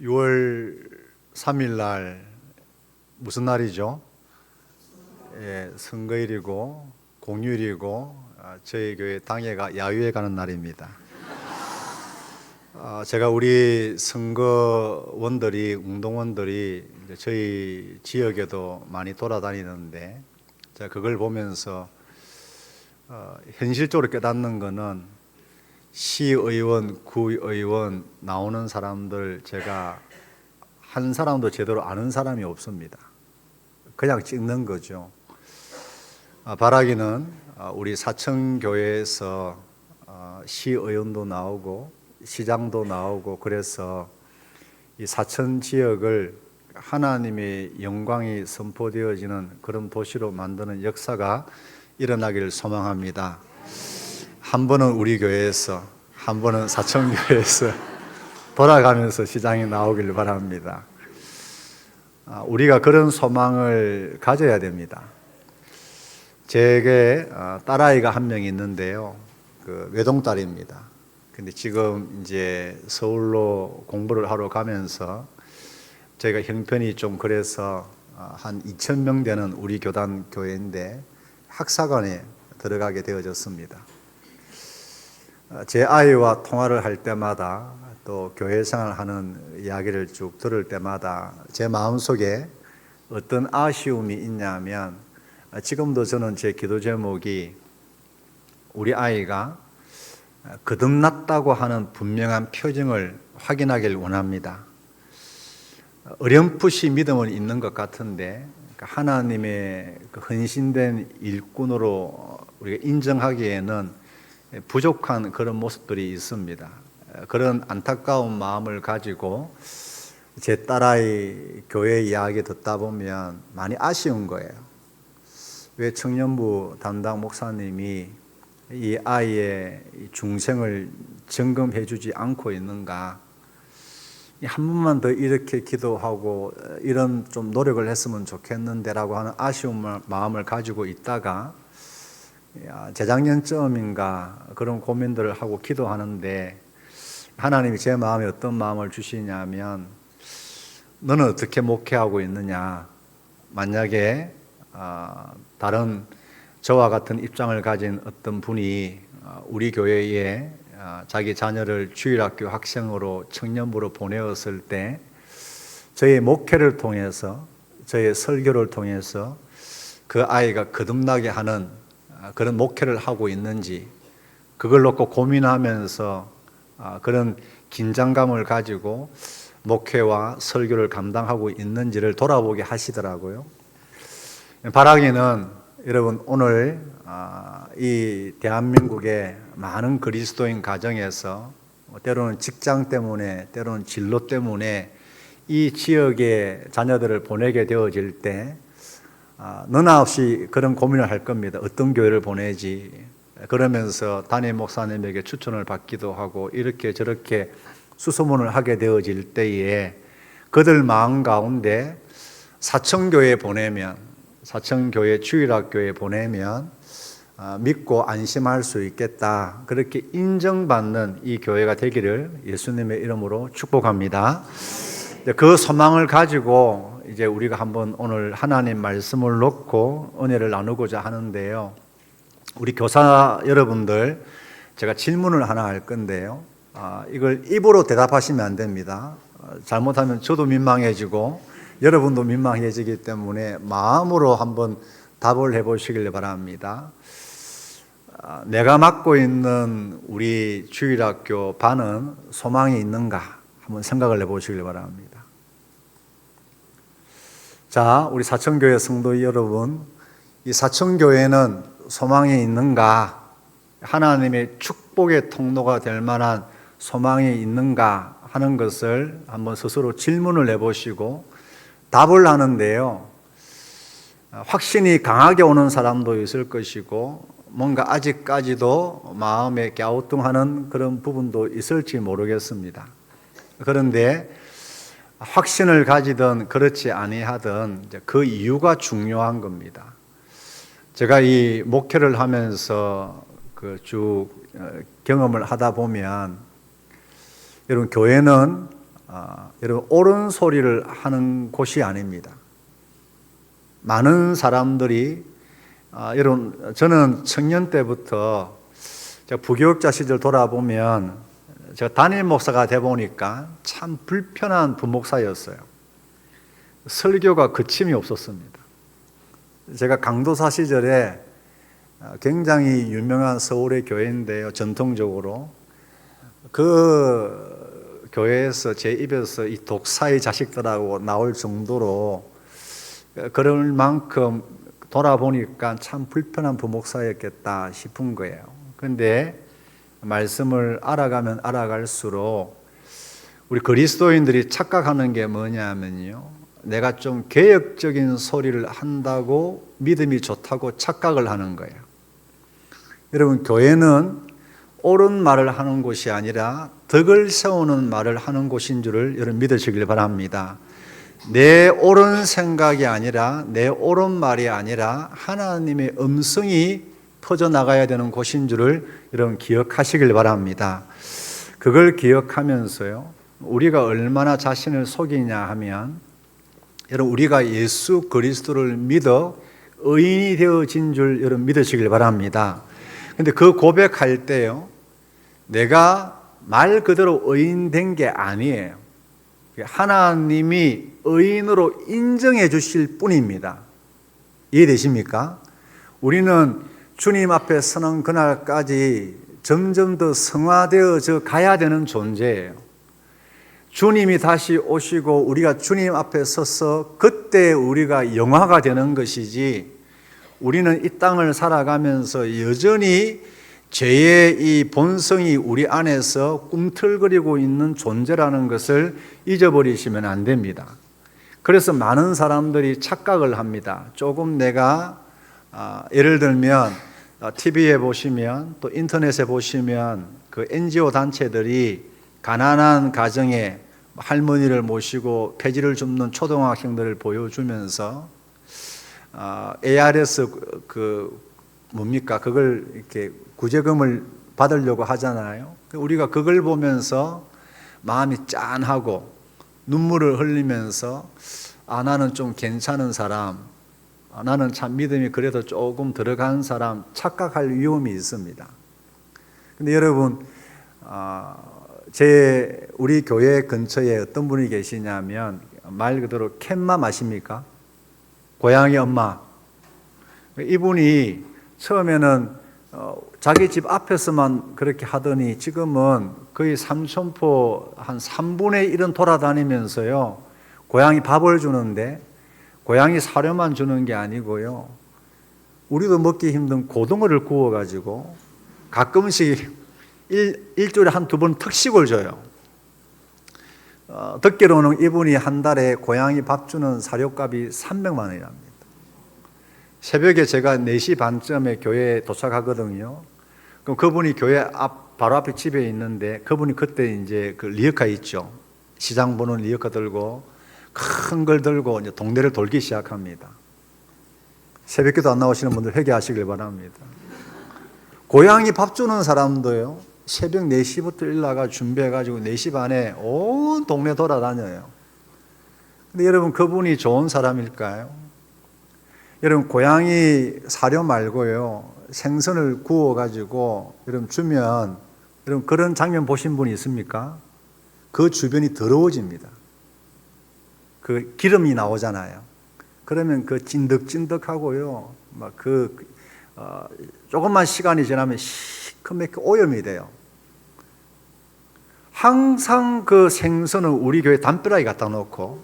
6월 3일 날 무슨 날이죠? 선거일이고 공휴일이고 저희 교회 당회가 야유회 가는 날입니다. 제가 우리 선거원들이 운동원들이 이제 저희 지역에도 많이 돌아다니는데 제가 그걸 보면서 현실적으로 깨닫는 거는 시의원, 구의원 나오는 사람들 제가 한 사람도 제대로 아는 사람이 없습니다. 그냥 찍는 거죠. 바라기는 우리 사천교회에서 시의원도 나오고 시장도 나오고 그래서 이 사천 지역을 하나님의 영광이 선포되어지는 그런 도시로 만드는 역사가 일어나기를 소망합니다. 한 번은 우리 교회에서, 한 번은 사천교회에서 돌아가면서 시장이 나오길 바랍니다. 우리가 그런 소망을 가져야 됩니다. 제게 딸아이가 한 명 있는데요. 그 외동딸입니다. 근데 지금 이제 서울로 공부를 하러 가면서 저희가 형편이 좀 그래서 한 2,000명 되는 우리 교단 교회인데 학사관에 들어가게 되어졌습니다. 제 아이와 통화를 할 때마다 또 교회 생활하는 이야기를 쭉 들을 때마다 제 마음속에 어떤 아쉬움이 있냐면 지금도 저는 제 기도 제목이 우리 아이가 거듭났다고 하는 분명한 표징을 확인하길 원합니다. 어렴풋이 믿음은 있는 것 같은데 하나님의 헌신된 일꾼으로 우리가 인정하기에는 부족한 그런 모습들이 있습니다. 그런 안타까운 마음을 가지고 제 딸아이 교회 이야기 듣다 보면 많이 아쉬운 거예요. 왜 청년부 담당 목사님이 이 아이의 중생을 점검해 주지 않고 있는가? 한 번만 더 이렇게 기도하고 이런 좀 노력을 했으면 좋겠는데라고 하는 아쉬운 마음을 가지고 있다가 재작년쯤인가 그런 고민들을 하고 기도하는데 하나님이 제 마음에 어떤 마음을 주시냐면 너는 어떻게 목회하고 있느냐? 만약에 다른 저와 같은 입장을 가진 어떤 분이 우리 교회에 자기 자녀를 주일학교 학생으로 청년부로 보내었을 때 저의 목회를 통해서 저의 설교를 통해서 그 아이가 거듭나게 하는 그런 목회를 하고 있는지 그걸 놓고 고민하면서 그런 긴장감을 가지고 목회와 설교를 감당하고 있는지를 돌아보게 하시더라고요. 바라기는 여러분 오늘 이 대한민국의 많은 그리스도인 가정에서 때로는 직장 때문에 때로는 진로 때문에 이 지역의 자녀들을 보내게 되어질 때 너나 없이 그런 고민을 할 겁니다. 어떤 교회를 보내지? 그러면서 담임 목사님에게 추천을 받기도 하고 이렇게 저렇게 수소문을 하게 되어질 때에 그들 마음 가운데 사천교회에 보내면 사천교회 주일학교에 보내면 믿고 안심할 수 있겠다. 그렇게 인정받는 이 교회가 되기를 예수님의 이름으로 축복합니다. 그 소망을 가지고 이제 우리가 한번 오늘 하나님 말씀을 놓고 은혜를 나누고자 하는데요. 우리 교사 여러분들 제가 질문을 하나 할 건데요. 이걸 입으로 대답하시면 안 됩니다. 잘못하면 저도 민망해지고 여러분도 민망해지기 때문에 마음으로 한번 답을 해보시길 바랍니다. 내가 맡고 있는 우리 주일학교 반은 소망이 있는가 한번 생각을 해보시길 바랍니다. 자, 우리 사천교회 성도 여러분, 이 사천교회는 소망이 있는가? 하나님의 축복의 통로가 될 만한 소망이 있는가 하는 것을 한번 스스로 질문을 해보시고 답을 하는데요. 확신이 강하게 오는 사람도 있을 것이고 뭔가 아직까지도 마음에 갸우뚱하는 그런 부분도 있을지 모르겠습니다. 그런데 확신을 가지든 그렇지 아니하든 그 이유가 중요한 겁니다. 제가 이 목회를 하면서 그 쭉 경험을 하다 보면 여러분 교회는 여러분 옳은 소리를 하는 곳이 아닙니다. 많은 사람들이 여러분 저는 청년 때부터 제가 부교육자 시절 돌아보면 제가 담임 목사가 돼 보니까 참 불편한 부목사였어요. 설교가 그침이 없었습니다. 제가 강도사 시절에 굉장히 유명한 서울의 교회인데요. 전통적으로 그 교회에서 제 입에서 이 독사의 자식들하고 나올 정도로 그럴 만큼 돌아보니까 참 불편한 부목사였겠다 싶은 거예요. 그런데 말씀을 알아가면 알아갈수록 우리 그리스도인들이 착각하는 게 뭐냐면요, 내가 좀 개혁적인 소리를 한다고 믿음이 좋다고 착각을 하는 거예요. 여러분 교회는 옳은 말을 하는 곳이 아니라 덕을 세우는 말을 하는 곳인 줄을 여러분 믿으시길 바랍니다. 내 옳은 생각이 아니라 내 옳은 말이 아니라 하나님의 음성이 퍼져나가야 되는 곳인 줄을 여러분 기억하시길 바랍니다. 그걸 기억하면서요, 우리가 얼마나 자신을 속이냐 하면 여러분 우리가 예수 그리스도를 믿어 의인이 되어진 줄 여러분 믿으시길 바랍니다. 근데 그 고백할 때요, 내가 말 그대로 의인된 게 아니에요. 하나님이 의인으로 인정해 주실 뿐입니다. 이해되십니까? 우리는 주님 앞에 서는 그날까지 점점 더 성화되어져 가야 되는 존재예요. 주님이 다시 오시고 우리가 주님 앞에 서서 그때 우리가 영화가 되는 것이지, 우리는 이 땅을 살아가면서 여전히 죄의 이 본성이 우리 안에서 꿈틀거리고 있는 존재라는 것을 잊어버리시면 안 됩니다. 그래서 많은 사람들이 착각을 합니다. 조금 내가 예를 들면 TV에 보시면 또 인터넷에 보시면 그 NGO 단체들이 가난한 가정에 할머니를 모시고 폐지를 줍는 초등학생들을 보여주면서 ARS 뭡니까? 그걸 이렇게 구제금을 받으려고 하잖아요. 우리가 그걸 보면서 마음이 짠하고 눈물을 흘리면서 나는 좀 괜찮은 사람, 나는 참 믿음이 그래도 조금 들어간 사람 착각할 위험이 있습니다. 근데 여러분 우리 교회 근처에 어떤 분이 계시냐면 말 그대로 캣맘 아십니까? 고양이 엄마. 이분이 처음에는 자기 집 앞에서만 그렇게 하더니 지금은 거의 삼천포 한 3분의 1은 돌아다니면서요, 고양이 밥을 주는데 고양이 사료만 주는 게 아니고요, 우리도 먹기 힘든 고등어를 구워가지고 가끔씩 일주일에 한두 번 특식을 줘요. 듣기로는 이분이 한 달에 고양이 밥 주는 사료값이 300만 원이랍니다. 새벽에 제가 4시 반쯤에 교회에 도착하거든요. 그럼 그분이 교회 바로 앞에 집에 있는데, 그분이 그때 이제 그 리어카 있죠. 시장 보는 리어카 들고 큰 걸 들고 이제 동네를 돌기 시작합니다. 새벽기도 안 나오시는 분들 회개하시길 바랍니다. 고양이 밥 주는 사람도요, 새벽 4시부터 일어나가 준비해가지고 4시 반에 온 동네 돌아다녀요. 근데 여러분 그분이 좋은 사람일까요? 여러분 고양이 사료 말고요, 생선을 구워가지고 여러분 주면, 여러분 그런 장면 보신 분이 있습니까? 그 주변이 더러워집니다. 그 기름이 나오잖아요. 그러면 그 찐득찐득하고요, 막 조금만 시간이 지나면 시커멓게 오염이 돼요. 항상 그 생선을 우리 교회 담벼락에 갖다 놓고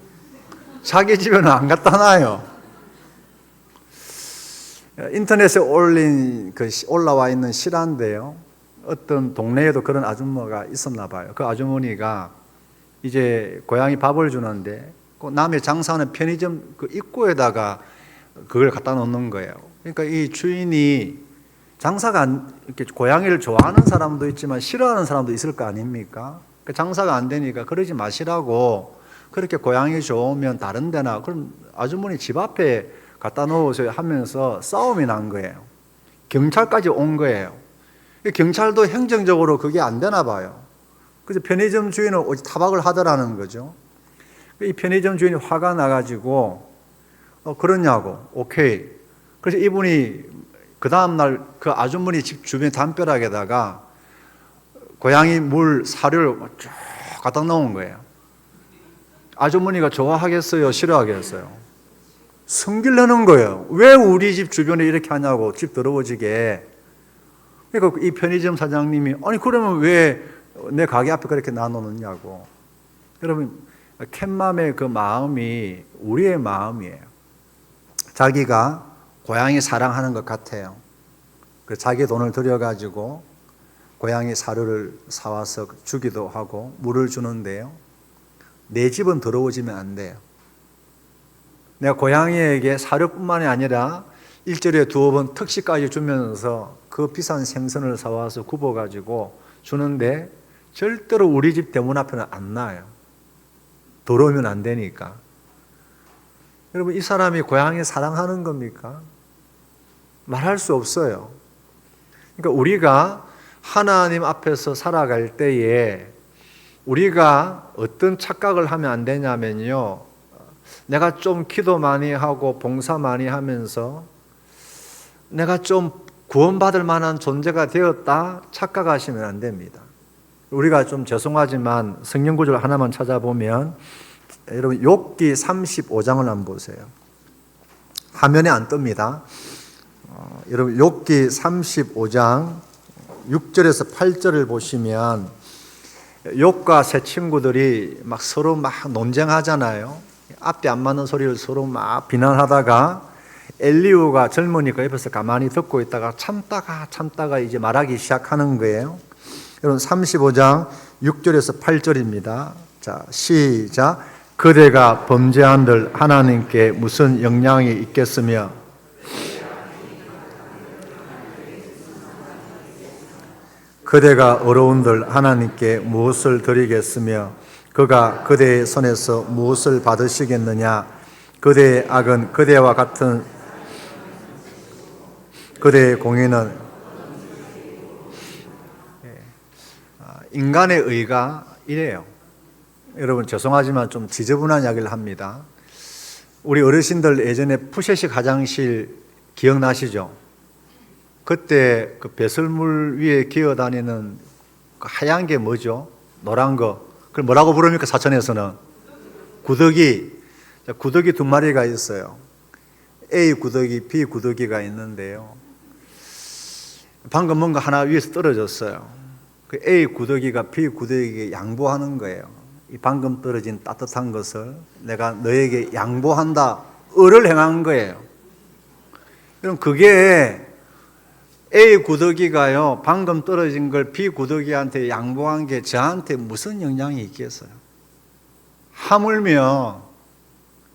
자기 집에는 안 갖다 놔요. 인터넷에 올라와 있는 실화인데요, 어떤 동네에도 그런 아줌마가 있었나 봐요. 그 아주머니가 이제 고양이 밥을 주는데 그 남의 장사하는 편의점 그 입구에다가 그걸 갖다 놓는 거예요. 그러니까 이 주인이 장사가 이렇게 고양이를 좋아하는 사람도 있지만 싫어하는 사람도 있을 거 아닙니까? 그 장사가 안 되니까 그러지 마시라고, 그렇게 고양이 좋으면 다른 데나, 그럼 아주머니 집 앞에 갖다 놓으세요 하면서 싸움이 난 거예요. 경찰까지 온 거예요. 경찰도 행정적으로 그게 안 되나 봐요. 그래서 편의점 주인은 오직 타박을 하더라는 거죠. 이 편의점 주인이 화가 나가지고 그러냐고. 오케이. 그래서 이분이 그 다음날 그 아주머니 집 주변 담벼락에다가 고양이 물 사료를 쭉 갖다 놓은 거예요. 아주머니가 좋아하겠어요? 싫어하겠어요? 성질내는 거예요. 왜 우리 집 주변에 이렇게 하냐고, 집 더러워지게. 그러니까 이 편의점 사장님이 아니 그러면 왜 내 가게 앞에 그렇게 놔놓느냐고. 여러분, 캣맘의 그 마음이 우리의 마음이에요. 자기가 고양이 사랑하는 것 같아요. 그래서 자기 돈을 들여가지고 고양이 사료를 사와서 주기도 하고 물을 주는데요. 내 집은 더러워지면 안 돼요. 내가 고양이에게 사료뿐만이 아니라 일주일에 2번 특식까지 주면서 그 비싼 생선을 사와서 굽어가지고 주는데 절대로 우리 집 대문 앞에는 안 놔요. 더러우면 안 되니까. 여러분, 이 사람이 고양이 사랑하는 겁니까? 말할 수 없어요. 그러니까 우리가 하나님 앞에서 살아갈 때에 우리가 어떤 착각을 하면 안 되냐면요. 내가 좀 기도 많이 하고 봉사 많이 하면서 내가 좀 구원받을 만한 존재가 되었다 착각하시면 안 됩니다. 우리가 좀 죄송하지만 성경 구절 하나만 찾아보면 여러분 욥기 35장을 한번 보세요. 화면에 안 뜹니다. 여러분 욥기 35장 6절에서 8절을 보시면 욥과 세 친구들이 막 서로 막 논쟁하잖아요. 앞뒤 안 맞는 소리를 서로 막 비난하다가 엘리후가 젊으니까 옆에서 가만히 듣고 있다가 참다가 이제 말하기 시작하는 거예요. 여러분 35장 6절에서 8절입니다. 자, 시작. 그대가 범죄한들 하나님께 무슨 영향이 있겠으며 그대가 어려운들 하나님께 무엇을 드리겠으며 그가 그대의 손에서 무엇을 받으시겠느냐. 그대의 악은 그대와 같은 그대의 공의는 인간의 의가 이래요. 여러분 죄송하지만 좀 지저분한 이야기를 합니다. 우리 어르신들 예전에 푸세식 화장실 기억나시죠? 그때 그 배설물 위에 기어다니는 그 하얀 게 뭐죠? 노란 거. 그걸 뭐라고 부릅니까? 사천에서는 구더기. 구더기 2마리가 있어요. A 구더기, B 구더기가 있는데요. 방금 뭔가 하나 위에서 떨어졌어요. 그 A 구더기가 B 구더기에게 양보하는 거예요. 이 방금 떨어진 따뜻한 것을 내가 너에게 양보한다. 을을 행한 거예요. 그럼 그게 A 구더기가요, 방금 떨어진 걸 B 구더기한테 양보한 게 저한테 무슨 영향이 있겠어요? 하물며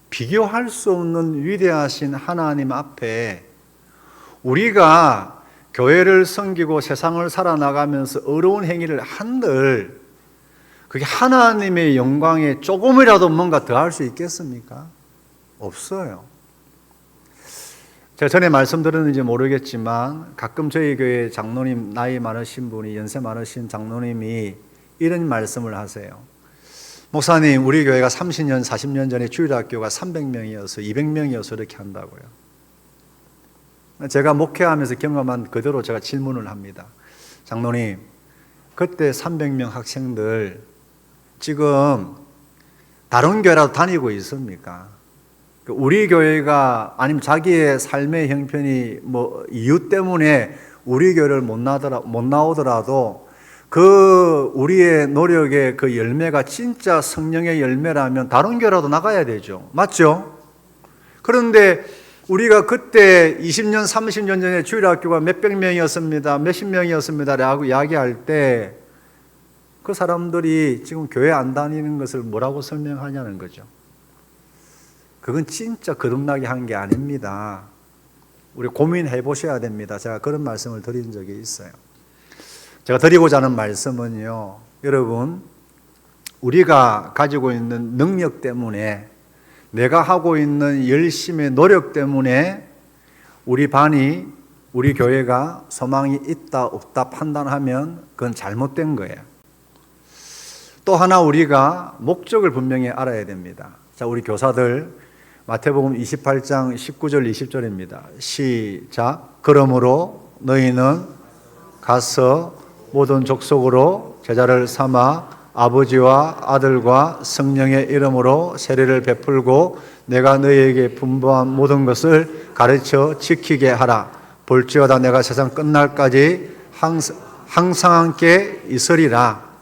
비교할 수 없는 위대하신 하나님 앞에 우리가 교회를 섬기고 세상을 살아나가면서 어려운 행위를 한들 그게 하나님의 영광에 조금이라도 뭔가 더할 수 있겠습니까? 없어요. 제가 전에 말씀드렸는지 모르겠지만 가끔 저희 교회 장로님, 나이 많으신 분이, 연세 많으신 장로님이 이런 말씀을 하세요. 목사님, 우리 교회가 30년, 40년 전에 주일학교가 300명이어서 200명이어서 이렇게 한다고요. 제가 목회하면서 경험한 그대로 제가 질문을 합니다. 장로님, 그때 300명 학생들 지금 다른 교회라도 다니고 있습니까? 우리 교회가 아니면 자기의 삶의 형편이 뭐 이유 때문에 우리 교회를 못 나오더라도 그 우리의 노력의 그 열매가 진짜 성령의 열매라면 다른 교회라도 나가야 되죠. 맞죠? 그런데 우리가 그때 20년, 30년 전에 주일학교가 몇백 명이었습니다, 몇십 명이었습니다 라고 이야기할 때 그 사람들이 지금 교회 안 다니는 것을 뭐라고 설명하냐는 거죠. 그건 진짜 거듭나게 한 게 아닙니다. 우리 고민해 보셔야 됩니다. 제가 그런 말씀을 드린 적이 있어요. 제가 드리고자 하는 말씀은요, 여러분, 우리가 가지고 있는 능력 때문에, 내가 하고 있는 열심의 노력 때문에 우리 반이, 우리 교회가 소망이 있다 없다 판단하면 그건 잘못된 거예요. 또 하나 우리가 목적을 분명히 알아야 됩니다. 자, 우리 교사들 마태복음 28장 19절 20절입니다. 시작. 그러므로 너희는 가서 모든 족속으로 제자를 삼아 아버지와 아들과 성령의 이름으로 세례를 베풀고 내가 너희에게 분부한 모든 것을 가르쳐 지키게 하라. 볼지어다 내가 세상 끝날까지 항상 함께 있으리라.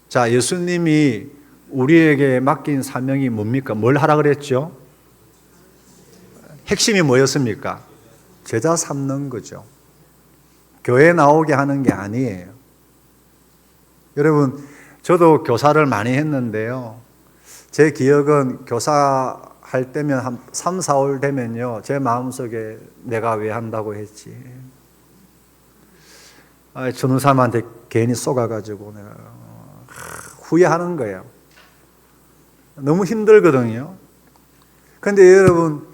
자, 예수님이 우리에게 맡긴 사명이 뭡니까? 뭘 하라 그랬죠? 핵심이 뭐였습니까? 제자 삼는 거죠. 교회 나오게 하는 게 아니에요. 여러분, 저도 교사를 많이 했는데요. 제 기억은 교사 할 때면 한 3, 4월 되면요. 제 마음속에 내가 왜 한다고 했지. 전우사람한테 괜히 쏘가가지고 내가 후회하는 거예요. 너무 힘들거든요. 근데 여러분,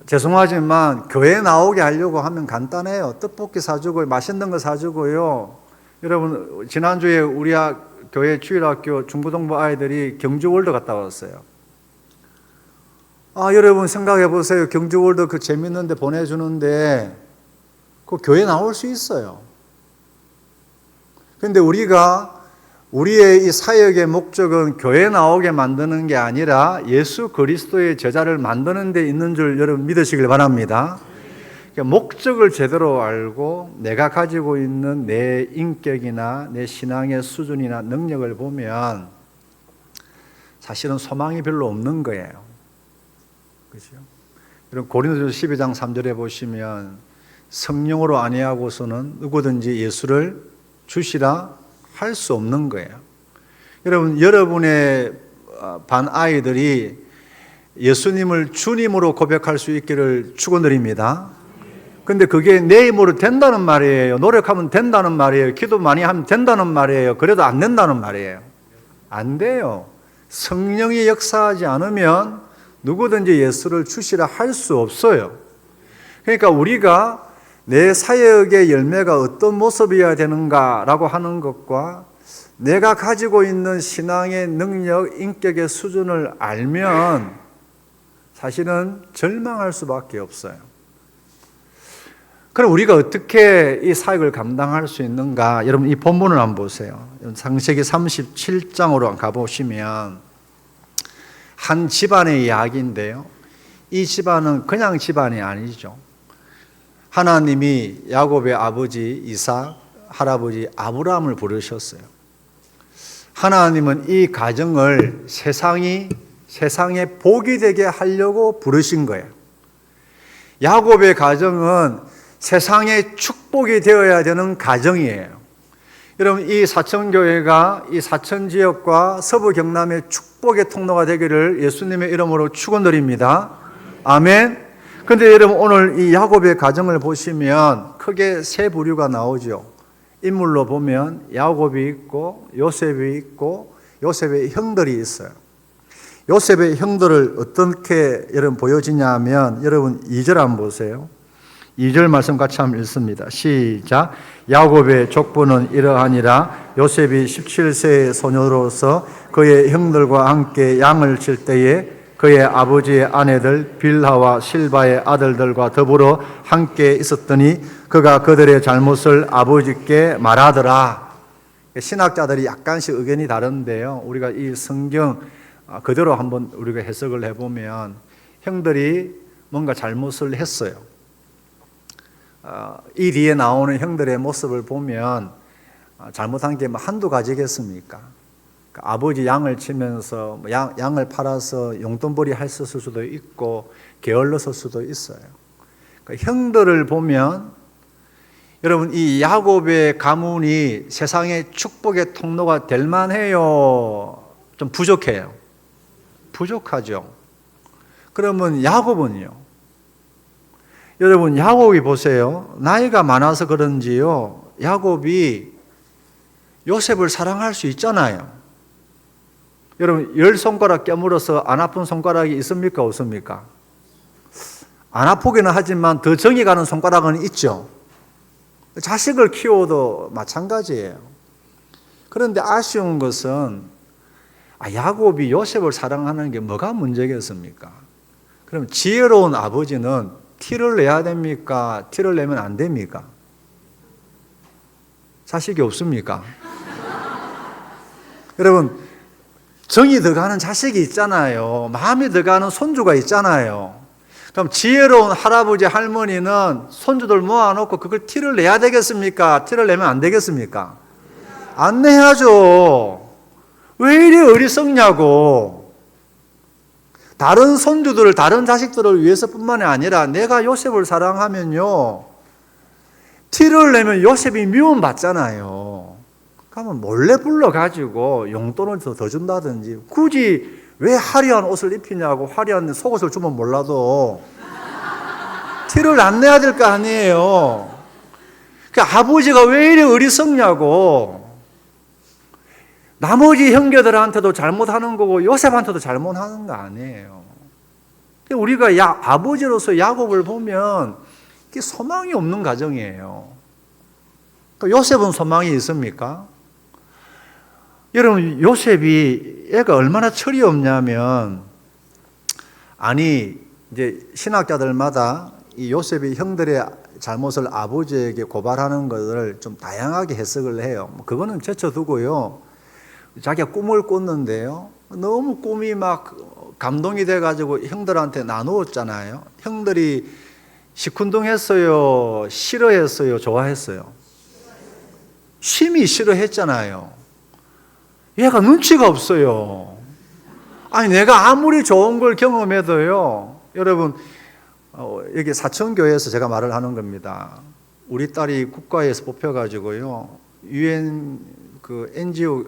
죄송하지만 교회 나오게 하려고 하면 간단해요. 떡볶이 사주고 맛있는 거 사주고요. 여러분, 지난주에 우리 교회 주일학교 중고등부 아이들이 경주월드 갔다 왔어요. 여러분 생각해 보세요. 경주월드 그 재밌는데 보내주는데 그 교회 나올 수 있어요. 근데 우리의 이 사역의 목적은 교회 나오게 만드는 게 아니라 예수 그리스도의 제자를 만드는 데 있는 줄 여러분 믿으시길 바랍니다. 그러니까 목적을 제대로 알고 내가 가지고 있는 내 인격이나 내 신앙의 수준이나 능력을 보면 사실은 소망이 별로 없는 거예요. 그렇죠? 여러분 고린도전서 12장 3절에 보시면 성령으로 아니하고서는 누구든지 예수를 주시라 할 수 없는 거예요. 여러분의 반 아이들이 예수님을 주님으로 고백할 수 있기를 축원드립니다. 근데 그게 내 힘으로 된다는 말이에요. 노력하면 된다는 말이에요. 기도 많이 하면 된다는 말이에요. 그래도 안 된다는 말이에요. 안 돼요. 성령이 역사하지 않으면 누구든지 예수를 주시라 할 수 없어요. 그러니까 우리가 내 사역의 열매가 어떤 모습이어야 되는가라고 하는 것과 내가 가지고 있는 신앙의 능력, 인격의 수준을 알면 사실은 절망할 수밖에 없어요. 그럼 우리가 어떻게 이 사역을 감당할 수 있는가? 여러분 이 본문을 한번 보세요. 창세기 37장으로 가보시면 한 집안의 이야기인데요. 이 집안은 그냥 집안이 아니죠. 하나님이 야곱의 아버지 이삭, 할아버지 아브라함을 부르셨어요. 하나님은 이 가정을 세상에 복이 되게 하려고 부르신 거예요. 야곱의 가정은 세상에 축복이 되어야 되는 가정이에요. 여러분 이 사천교회가 이 사천지역과 서부 경남의 축복의 통로가 되기를 예수님의 이름으로 축원드립니다. 아멘. 그런데 여러분 오늘 이 야곱의 가정을 보시면 크게 세 부류가 나오죠. 인물로 보면 야곱이 있고 요셉이 있고 요셉의 형들이 있어요. 요셉의 형들을 어떻게 여러분 보여지냐 하면 여러분 2절 한번 보세요. 2절 말씀 같이 한번 읽습니다. 시작. 야곱의 족보는 이러하니라. 요셉이 17세의 소녀로서 그의 형들과 함께 양을 칠 때에 그의 아버지의 아내들 빌하와 실바의 아들들과 더불어 함께 있었더니 그가 그들의 잘못을 아버지께 말하더라. 신학자들이 약간씩 의견이 다른데요. 우리가 이 성경 그대로 한번 우리가 해석을 해보면 형들이 뭔가 잘못을 했어요. 이 뒤에 나오는 형들의 모습을 보면 잘못한 게 한두 가지겠습니까? 아버지 양을 치면서 양을 팔아서 용돈벌이 했을 수도 있고 게을렀을 수도 있어요. 형들을 보면 여러분 이 야곱의 가문이 세상의 축복의 통로가 될 만해요? 좀 부족해요? 부족하죠. 그러면 야곱은요? 여러분 야곱이 보세요. 나이가 많아서 그런지요. 야곱이 요셉을 사랑할 수 있잖아요. 여러분 10손가락 깨물어서 안 아픈 손가락이 있습니까? 없습니까? 안 아프기는 하지만 더 정이 가는 손가락은 있죠. 자식을 키워도 마찬가지예요. 그런데 아쉬운 것은 야곱이 요셉을 사랑하는 게 뭐가 문제겠습니까? 그럼 지혜로운 아버지는 티를 내야 됩니까? 티를 내면 안 됩니까? 자식이 없습니까? 여러분, 정이 들어가는 자식이 있잖아요. 마음이 들어가는 손주가 있잖아요. 그럼 지혜로운 할아버지, 할머니는 손주들 모아놓고 그걸 티를 내야 되겠습니까? 티를 내면 안 되겠습니까? 안 내야죠. 왜 이리 어리석냐고. 다른 손주들을, 다른 자식들을 위해서뿐만이 아니라 내가 요셉을 사랑하면요, 티를 내면 요셉이 미움받잖아요. 그러면 몰래 불러가지고 용돈을 더 준다든지, 굳이 왜 화려한 옷을 입히냐고, 화려한 속옷을 주면 몰라도 티를 안 내야 될 거 아니에요. 그러니까 아버지가 왜 이리 어리석냐고. 나머지 형제들한테도 잘못하는 거고 요셉한테도 잘못하는 거 아니에요. 우리가 아버지로서 야곱을 보면 이게 소망이 없는 가정이에요. 요셉은 소망이 있습니까? 여러분, 요셉이 애가 얼마나 철이 없냐면, 이제 신학자들마다 이 요셉이 형들의 잘못을 아버지에게 고발하는 것을 좀 다양하게 해석을 해요. 그거는 제쳐두고요. 자기가 꿈을 꿨는데요, 너무 꿈이 막 감동이 돼가지고 형들한테 나누었잖아요. 형들이 시큰둥했어요? 싫어했어요? 좋아했어요? 심히 싫어했잖아요. 얘가 눈치가 없어요. 내가 아무리 좋은 걸 경험해도요, 여러분, 여기 사천교회에서 제가 말을 하는 겁니다. 우리 딸이 국가에서 뽑혀가지고요, UN NGO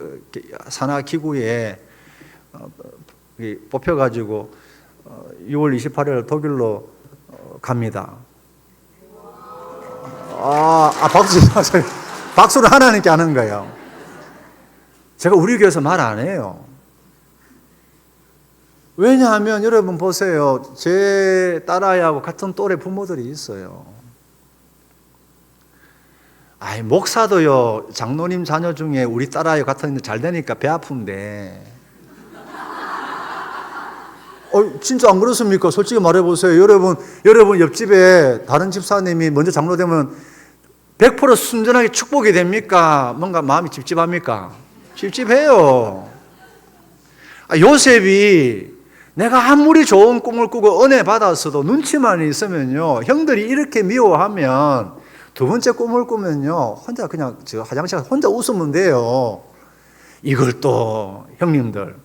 산하기구에 뽑혀가지고 6월 28일 독일로 갑니다. 박수를 하나님께 하는 거예요. 제가 우리 교회에서 말 안 해요. 왜냐하면 여러분 보세요. 제 딸아이하고 같은 또래 부모들이 있어요. 목사도요, 장로님 자녀 중에 우리 딸아이 같은 데 잘 되니까 배 아픈데. 진짜 안 그렇습니까? 솔직히 말해보세요. 여러분 옆집에 다른 집사님이 먼저 장로 되면 100% 순전하게 축복이 됩니까? 뭔가 마음이 찝찝합니까? 찝찝해요. 요셉이 내가 아무리 좋은 꿈을 꾸고 은혜 받았어도 눈치만 있으면요, 형들이 이렇게 미워하면 두 번째 꿈을 꾸면요, 혼자 그냥 화장실 혼자 웃으면 돼요. 이걸 또 형님들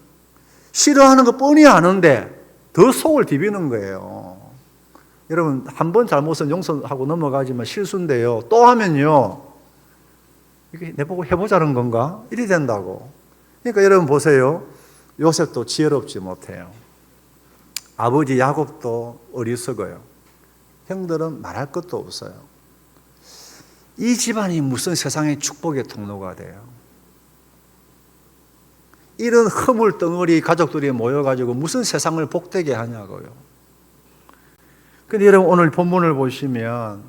싫어하는 거 뻔히 아는데 더 속을 디비는 거예요. 여러분, 한 번 잘못은 용서하고 넘어가지만 실수인데요, 또 하면요, 이게 내보고 해보자는 건가? 이리 된다고. 그러니까 여러분 보세요. 요셉도 지혜롭지 못해요. 아버지 야곱도 어리석어요. 형들은 말할 것도 없어요. 이 집안이 무슨 세상의 축복의 통로가 돼요? 이런 허물 덩어리 가족들이 모여가지고 무슨 세상을 복되게 하냐고요. 근데 여러분, 오늘 본문을 보시면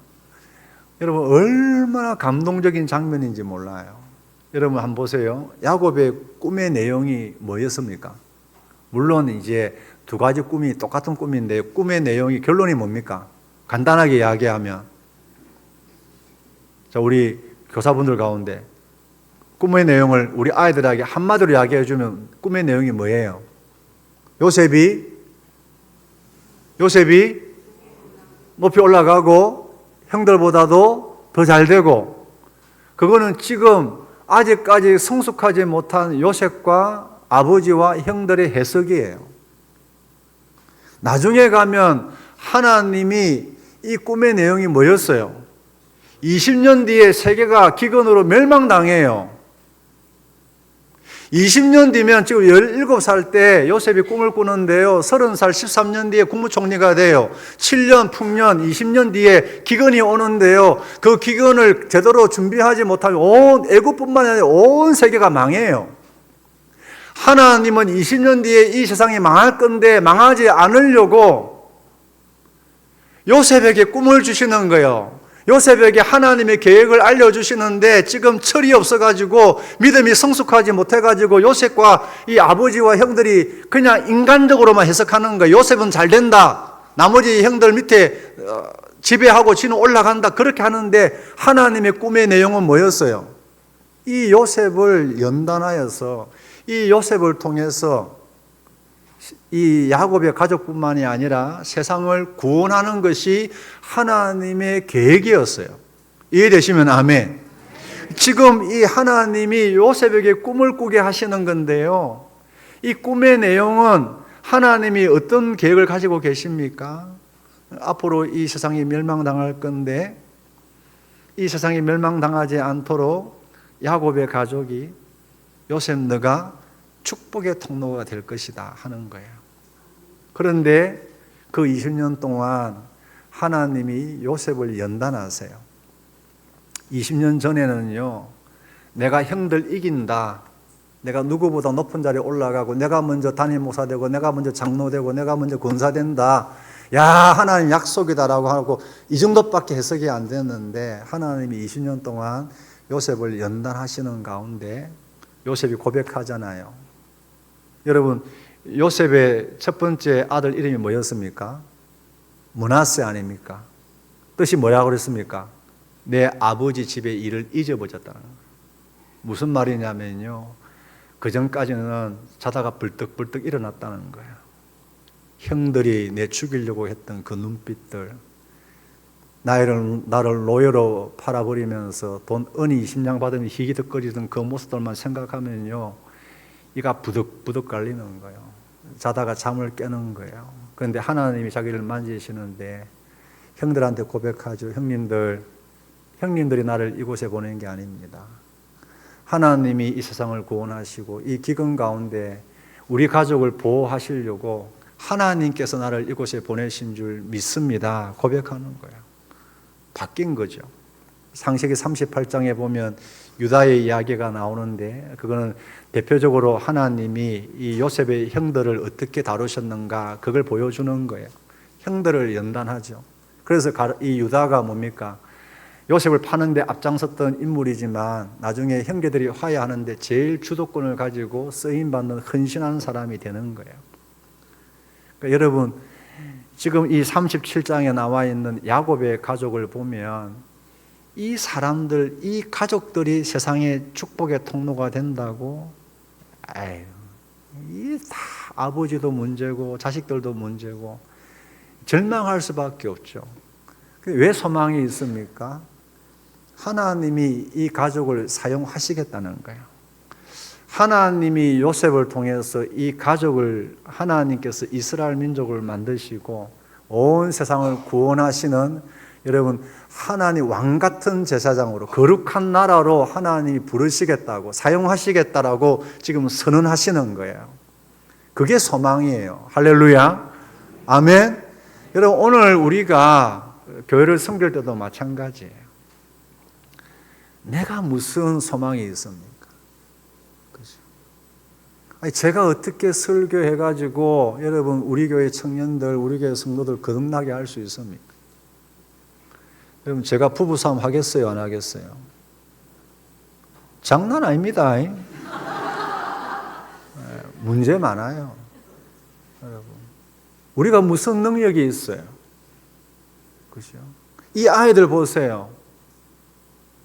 여러분 얼마나 감동적인 장면인지 몰라요. 여러분 한번 보세요. 야곱의 꿈의 내용이 뭐였습니까? 물론 이제 두 가지 꿈이 똑같은 꿈인데 꿈의 내용이 결론이 뭡니까? 간단하게 이야기하면, 자, 우리 교사분들 가운데 꿈의 내용을 우리 아이들에게 한마디로 이야기해 주면 꿈의 내용이 뭐예요? 요셉이 높이 올라가고 형들보다도 더 잘 되고, 그거는 지금 아직까지 성숙하지 못한 요셉과 아버지와 형들의 해석이에요. 나중에 가면 하나님이 이 꿈의 내용이 뭐였어요? 20년 뒤에 세계가 기근으로 멸망당해요. 20년 뒤면 지금 17살 때 요셉이 꿈을 꾸는데요, 30살 13년 뒤에 국무총리가 돼요. 7년 풍년 20년 뒤에 기근이 오는데요, 그 기근을 제대로 준비하지 못하면 온 애국뿐만 아니라 온 세계가 망해요. 하나님은 20년 뒤에 이 세상이 망할 건데 망하지 않으려고 요셉에게 꿈을 주시는 거예요. 요셉에게 하나님의 계획을 알려주시는데 지금 철이 없어가지고 믿음이 성숙하지 못해가지고 요셉과 이 아버지와 형들이 그냥 인간적으로만 해석하는 거예요. 요셉은 잘 된다. 나머지 형들 밑에 지배하고 지는 올라간다. 그렇게 하는데 하나님의 꿈의 내용은 뭐였어요? 이 요셉을 연단하여서 이 요셉을 통해서 이 야곱의 가족뿐만이 아니라 세상을 구원하는 것이 하나님의 계획이었어요. 이해되시면 아멘. 지금 이 하나님이 요셉에게 꿈을 꾸게 하시는 건데요, 이 꿈의 내용은 하나님이 어떤 계획을 가지고 계십니까? 앞으로 이 세상이 멸망당할 건데 이 세상이 멸망당하지 않도록 야곱의 가족이 요셉 너가 축복의 통로가 될 것이다 하는 거예요. 그런데 그 20년 동안 하나님이 요셉을 연단하세요. 20년 전에는요, 내가 형들 이긴다, 내가 누구보다 높은 자리에 올라가고 내가 먼저 담임 목사 되고 내가 먼저 장로 되고 내가 먼저 권사 된다, 야 하나님 약속이다라고 하고 이 정도밖에 해석이 안 됐는데 하나님이 20년 동안 요셉을 연단하시는 가운데 요셉이 고백하잖아요. 여러분, 요셉의 첫 번째 아들 이름이 뭐였습니까? 므낫세 아닙니까? 뜻이 뭐라고 그랬습니까? 내 아버지 집의 일을 잊어버렸다는 거예요. 무슨 말이냐면요, 그 전까지는 자다가 벌떡벌떡 일어났다는 거예요. 형들이 내 죽이려고 했던 그 눈빛들, 나를 노예로 팔아버리면서 돈 은이 20냥 받으면 희기덕거리던 그 모습들만 생각하면요, 이가 부득부득 갈리는 거예요. 자다가 잠을 깨는 거예요. 그런데 하나님이 자기를 만지시는데 형들한테 고백하죠. 형님들이 나를 이곳에 보낸 게 아닙니다. 하나님이 이 세상을 구원하시고 이 기근 가운데 우리 가족을 보호하시려고 하나님께서 나를 이곳에 보내신 줄 믿습니다. 고백하는 거예요. 바뀐 거죠. 창세기 38장에 보면 유다의 이야기가 나오는데 그거는 대표적으로 하나님이 이 요셉의 형들을 어떻게 다루셨는가 그걸 보여주는 거예요. 형들을 연단하죠. 그래서 이 유다가 뭡니까? 요셉을 파는데 앞장섰던 인물이지만 나중에 형제들이 화해하는데 제일 주도권을 가지고 쓰임받는 헌신하는 사람이 되는 거예요. 그러니까 여러분, 지금 이 37장에 나와 있는 야곱의 가족을 보면 이 사람들, 이 가족들이 세상의 축복의 통로가 된다고? 에휴, 이 다 아버지도 문제고 자식들도 문제고 절망할 수밖에 없죠. 왜 소망이 있습니까? 하나님이 이 가족을 사용하시겠다는 거예요. 하나님이 요셉을 통해서 이 가족을 하나님께서 이스라엘 민족을 만드시고 온 세상을 구원하시는, 여러분, 하나님 왕 같은 제사장으로 거룩한 나라로 하나님이 부르시겠다고 사용하시겠다라고 지금 선언하시는 거예요. 그게 소망이에요. 할렐루야. 아멘. 여러분, 오늘 우리가 교회를 섬길 때도 마찬가지예요. 내가 무슨 소망이 있습니까? 그죠? 아니, 제가 어떻게 설교해가지고 여러분 우리 교회 청년들, 우리 교회 성도들 거듭나게 할 수 있습니까? 여러분, 제가 부부싸움 하겠어요? 안 하겠어요? 장난 아닙니다. 문제 많아요. 여러분, 우리가 무슨 능력이 있어요? 그죠? 이 아이들 보세요.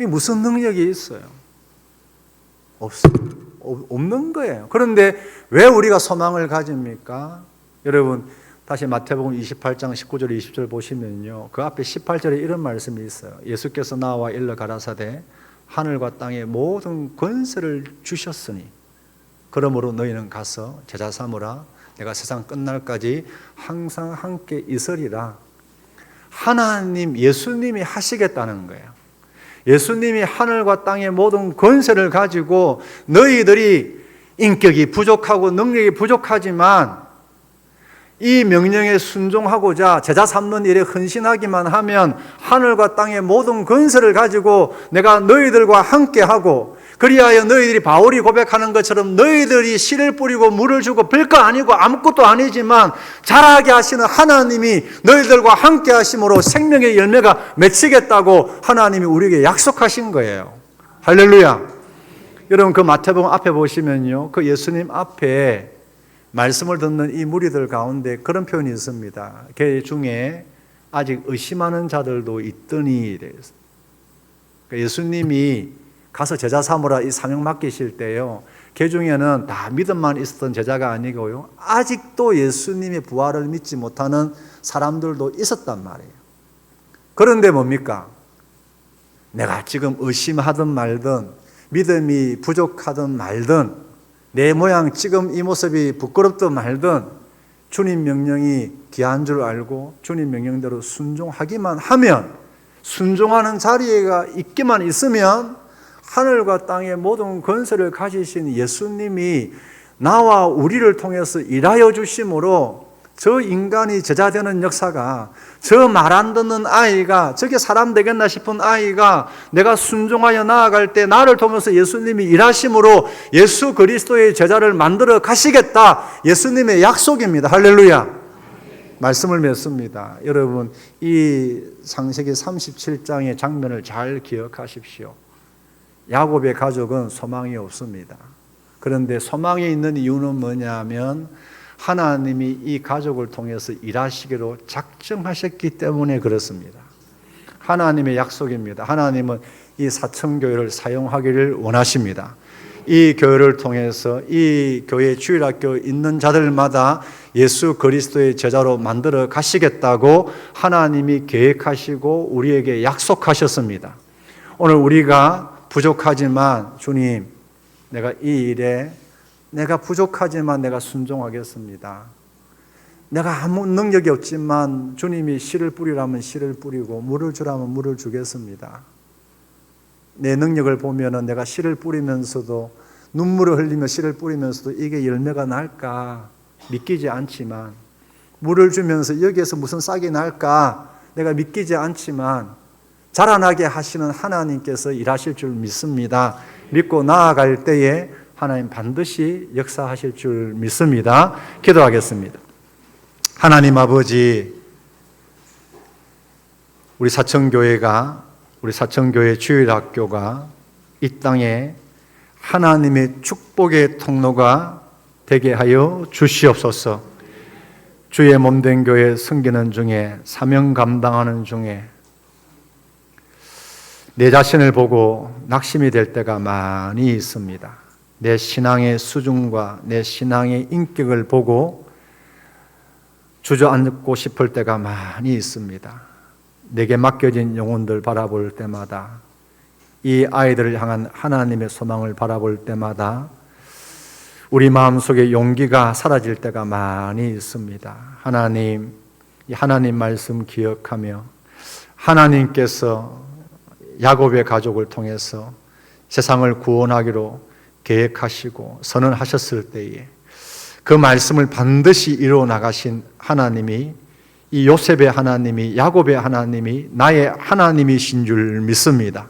이 무슨 능력이 있어요? 없는 거예요. 그런데 왜 우리가 소망을 가집니까? 여러분, 다시 마태복음 28장 19절 20절 보시면요, 그 앞에 18절에 이런 말씀이 있어요. 예수께서 나와 일러 가라사대 하늘과 땅의 모든 권세를 주셨으니 그러므로 너희는 가서 제자 삼으라. 내가 세상 끝날까지 항상 함께 있으리라. 하나님, 예수님이 하시겠다는 거예요. 예수님이 하늘과 땅의 모든 권세를 가지고 너희들이 인격이 부족하고 능력이 부족하지만 이 명령에 순종하고자 제자 삼는 일에 헌신하기만 하면 하늘과 땅의 모든 권세를 가지고 내가 너희들과 함께하고 그리하여 너희들이 바울이 고백하는 것처럼 너희들이 씨를 뿌리고 물을 주고 별거 아니고 아무것도 아니지만 자라게 하시는 하나님이 너희들과 함께 하심으로 생명의 열매가 맺히겠다고 하나님이 우리에게 약속하신 거예요. 할렐루야. 여러분 그 마태복음 앞에 보시면요, 그 예수님 앞에 말씀을 듣는 이 무리들 가운데 그런 표현이 있습니다. 그 중에 아직 의심하는 자들도 있더니, 그러니까 예수님이 가서 제자 삼으라 이 사명 맡기실 때요, 그 중에는 다 믿음만 있었던 제자가 아니고요, 아직도 예수님의 부활을 믿지 못하는 사람들도 있었단 말이에요. 그런데 뭡니까? 내가 지금 의심하든 말든, 믿음이 부족하든 말든, 내 모양 지금 이 모습이 부끄럽든 말든 주님 명령이 귀한 줄 알고 주님 명령대로 순종하기만 하면, 순종하는 자리가 있기만 있으면 하늘과 땅의 모든 권세를 가지신 예수님이 나와 우리를 통해서 일하여 주심으로 저 인간이 제자되는 역사가, 저 말 안 듣는 아이가, 저게 사람 되겠나 싶은 아이가 내가 순종하여 나아갈 때 나를 통해서 예수님이 일하심으로 예수 그리스도의 제자를 만들어 가시겠다, 예수님의 약속입니다. 할렐루야. 말씀을 맺습니다. 여러분 이 창세기 37장의 장면을 잘 기억하십시오. 야곱의 가족은 소망이 없습니다. 그런데 소망이 있는 이유는 뭐냐면 하나님이 이 가족을 통해서 일하시기로 작정하셨기 때문에 그렇습니다. 하나님의 약속입니다. 하나님은 이 사천교회를 사용하기를 원하십니다. 이 교회를 통해서 이 교회 주일학교 있는 자들마다 예수 그리스도의 제자로 만들어 가시겠다고 하나님이 계획하시고 우리에게 약속하셨습니다. 오늘 우리가 부족하지만 주님, 내가 이 일에 내가 부족하지만 내가 순종하겠습니다. 내가 아무 능력이 없지만 주님이 씨를 뿌리라면 씨를 뿌리고 물을 주라면 물을 주겠습니다. 내 능력을 보면은 내가 씨를 뿌리면서도, 눈물을 흘리며 씨를 뿌리면서도 이게 열매가 날까 믿기지 않지만, 물을 주면서 여기에서 무슨 싹이 날까 내가 믿기지 않지만 자라나게 하시는 하나님께서 일하실 줄 믿습니다. 믿고 나아갈 때에 하나님 반드시 역사하실 줄 믿습니다. 기도하겠습니다. 하나님 아버지, 우리 사천교회 주일학교가 이 땅에 하나님의 축복의 통로가 되게 하여 주시옵소서. 주의 몸된 교회 섬기는 중에, 사명 감당하는 중에 내 자신을 보고 낙심이 될 때가 많이 있습니다. 내 신앙의 수준과 내 신앙의 인격을 보고 주저앉고 싶을 때가 많이 있습니다. 내게 맡겨진 영혼들 바라볼 때마다, 이 아이들을 향한 하나님의 소망을 바라볼 때마다 우리 마음속에 용기가 사라질 때가 많이 있습니다. 하나님, 이 하나님 말씀 기억하며 하나님께서 야곱의 가족을 통해서 세상을 구원하기로 계획하시고 선언하셨을 때에 그 말씀을 반드시 이루어 나가신 하나님이, 이 요셉의 하나님이, 야곱의 하나님이 나의 하나님이신 줄 믿습니다.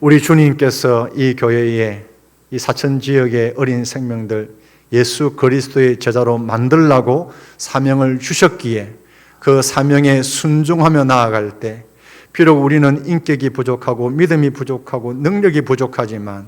우리 주님께서 이 교회에, 이 사천 지역의 어린 생명들 예수 그리스도의 제자로 만들라고 사명을 주셨기에 그 사명에 순종하며 나아갈 때, 비록 우리는 인격이 부족하고 믿음이 부족하고 능력이 부족하지만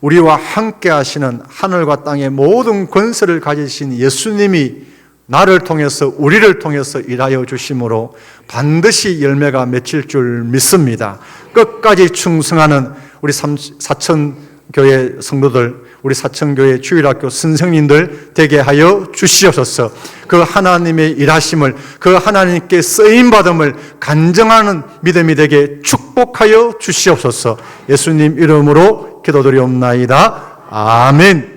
우리와 함께 하시는 하늘과 땅의 모든 권세를 가지신 예수님이 나를 통해서, 우리를 통해서 일하여 주심으로 반드시 열매가 맺힐 줄 믿습니다. 끝까지 충성하는 우리 사천교회 성도들, 우리 사천교회 주일학교 선생님들 되게 하여 주시옵소서. 그 하나님의 일하심을, 그 하나님께 쓰임받음을 간증하는 믿음이 되게 축복하여 주시옵소서. 예수님 이름으로 기도드리옵나이다. 아멘.